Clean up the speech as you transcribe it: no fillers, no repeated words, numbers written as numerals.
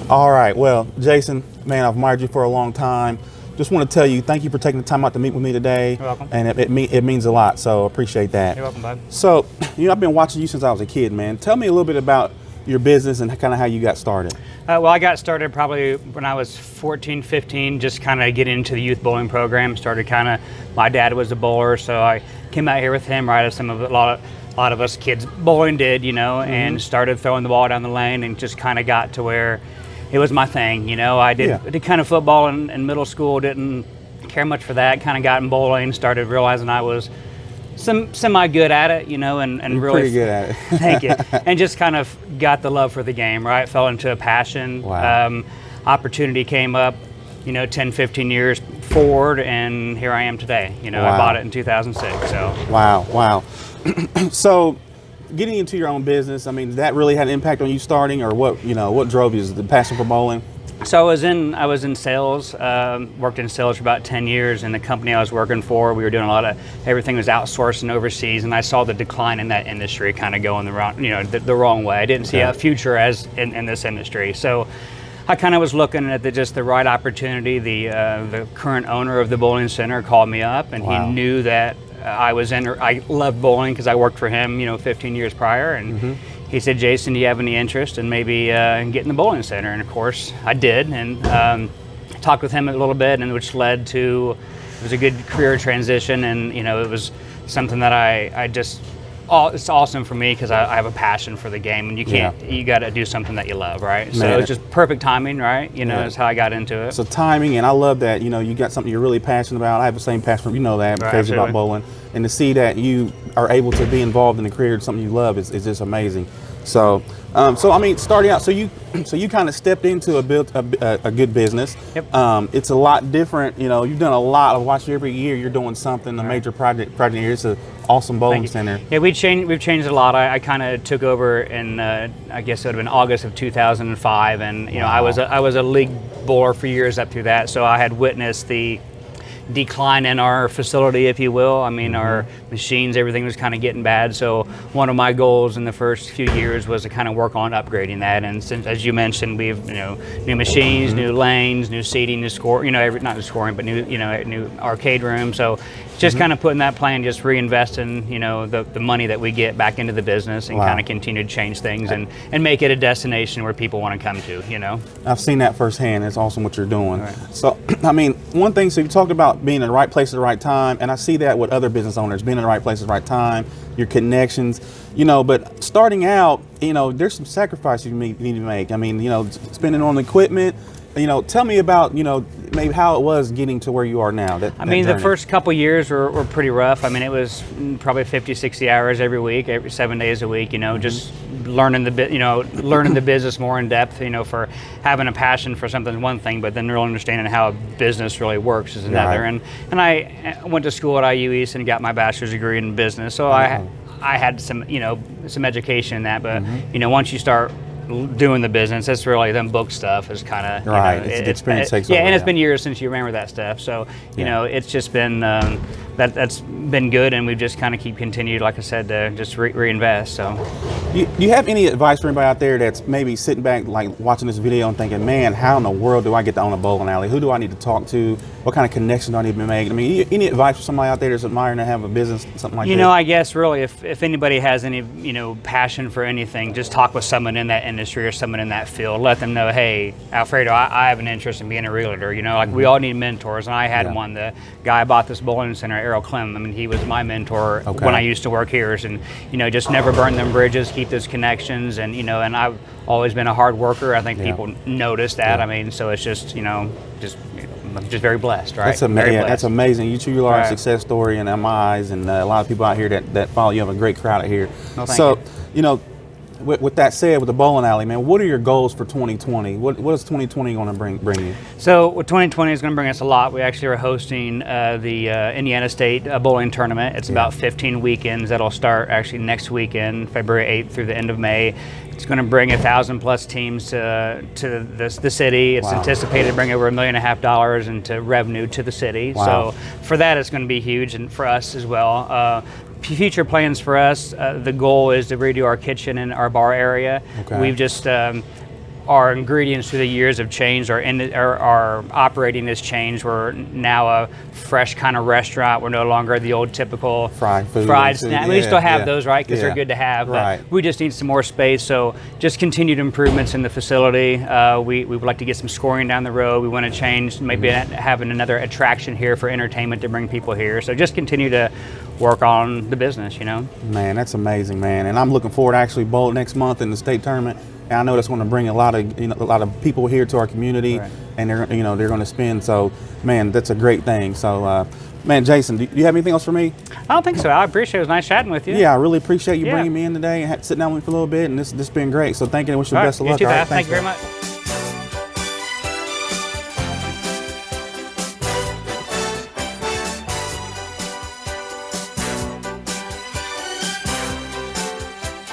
All right. Well, Jason, man, I've admired you for a long time. Just want to tell you, thank you for taking the time out to meet with me today. You're welcome. And it means a lot, so appreciate that. You're welcome, bud. So, I've been watching you since I was a kid, man. Tell me a little bit about your business and kind of how you got started. Well, I got started probably when I was 14, 15, just kind of getting into the youth bowling program. My dad was a bowler, so I came out here with him, right, as a lot of us kids bowling did, and started throwing the ball down the lane and just kind of got to where it was my thing, I did kind of football in middle school, didn't care much for that, kind of got in bowling, started realizing I was semi good at it, and You're really pretty good at it. thank you, and just kind of got the love for the game, right? Fell into a passion. Wow. Opportunity came up, 10, 15 years forward, and here I am today. I bought it in 2006. So Wow. So, getting into your own business, I mean, that really had an impact on you starting, or what drove you? Is it the passion for bowling? So I was in sales, worked in sales for about 10 years, and the company I was working for, we were doing everything was outsourced and overseas, and I saw the decline in that industry kind of going the wrong way. I didn't see a future in this industry. So I kind of was looking at just the right opportunity. The current owner of the bowling center called me up, and he knew that I loved bowling because I worked for him, 15 years prior, and he said, "Jason, do you have any interest in maybe getting the bowling center?" And of course, I did, and talked with him a little bit, and which led to it was a good career transition, and it was something that it's awesome for me because I have a passion for the game, and you got to do something that you love, right? So it's just perfect timing, right? Is how I got into it. So timing, and I love that, you got something you're really passionate about. I have the same passion, that, I'm crazy about bowling. And to see that you are able to be involved in a career, something you love, is just amazing. So, I mean, starting out, so you kind of stepped into a good business. Yep. It's a lot different. You've done a lot. I watch you every year. You're doing something, a major project here. It's an awesome bowling center. Yeah, we've changed a lot. I kind of took over in I guess it would have been August of 2005, and I was a league bowler for years up through that. So I had witnessed the decline in our facility, if you will. I mean, our machines, everything was kind of getting bad. So one of my goals in the first few years was to kind of work on upgrading that. And since, as you mentioned, we've new machines, new lanes, new seating, new score, not new scoring, but new arcade room. So just kind of putting that plan, just reinvesting, the money that we get back into the business, and kind of continue to change things and make it a destination where people want to come to. I've seen that firsthand. It's awesome what you're doing. Right. So, I mean, one thing, so you talked about being in the right place at the right time, and I see that with other business owners, being in the right place at the right time, your connections, but starting out, there's some sacrifices you need to make. I mean, spending on equipment, tell me about, maybe how it was getting to where you are now. The first couple years were pretty rough. I mean, it was probably 50, 60 hours every week, 7 days a week, just learning the business more in depth, for having a passion for something is one thing, but then really understanding how a business really works is another. Right. And I went to school at IU East and got my bachelor's degree in business. So I had some education in that, but once you start doing the business, that's really them book stuff is kind of it's the experience takes over. And it's been years since you remember that stuff, so it's just been that's been good, and we've just kind of continued, like I said, to just reinvest. So do you have any advice for anybody out there that's maybe sitting back, like watching this video and thinking, man, how in the world do I get to own a bowling alley? Who do I need to talk to? What kind of connection do I need to make? I mean, any advice for somebody out there that's admiring to have a business, something like that? I guess really if anybody has any passion for anything, just talk with someone in that industry or someone in that field. Let them know, hey, Alfredo, I have an interest in being a realtor. We all need mentors, and I had one. The guy I bought this bowling center, Errol Clem, I mean, he was my mentor when I used to work here, and just never burn them bridges, keep those connections, and and I've always been a hard worker. I think people notice that. I mean, so it's just I'm just very blessed, right? That's amazing. You truly are a success story in my eyes, and a lot of people out here that follow you. Have a great crowd out here. Well, thank you. With that said, with the bowling alley, man, what are your goals for 2020? What is 2020 going to bring you? So what 2020 is going to bring us a lot. We actually are hosting the Indiana State bowling tournament. It's about 15 weekends. That'll start actually next weekend, February 8th through the end of May. It's going to bring 1,000+ teams to the city. It's anticipated to bring over $1.5 million into revenue to the city. So for that, it's going to be huge, and for us as well. Future plans for us, the goal is to redo our kitchen and our bar area. We've just our ingredients through the years have changed. Our operating has changed. We're now a fresh kind of restaurant. We're no longer the old typical fried food, snack. We still have those, right? Because they're good to have. Right. But we just need some more space. So just continued improvements in the facility. We would like to get some scoring down the road. We want to change, maybe having another attraction here for entertainment to bring people here. So just continue to work on the business, you know. Man, that's amazing, man. And I'm looking forward to actually bowl next month in the state tournament. And I know that's going to bring a lot of people here to our community, Right. and they're going to spend. So, man, that's a great thing. So, man, Jason, do you have anything else for me? I don't think so. I appreciate it. It was nice chatting with you. Yeah, I really appreciate you Yeah. bringing me in today and sitting down with me for a little bit. And this has been great. So, thank you and wish you the All right, best of you luck. too, All right, Beth. Thank you very man. much.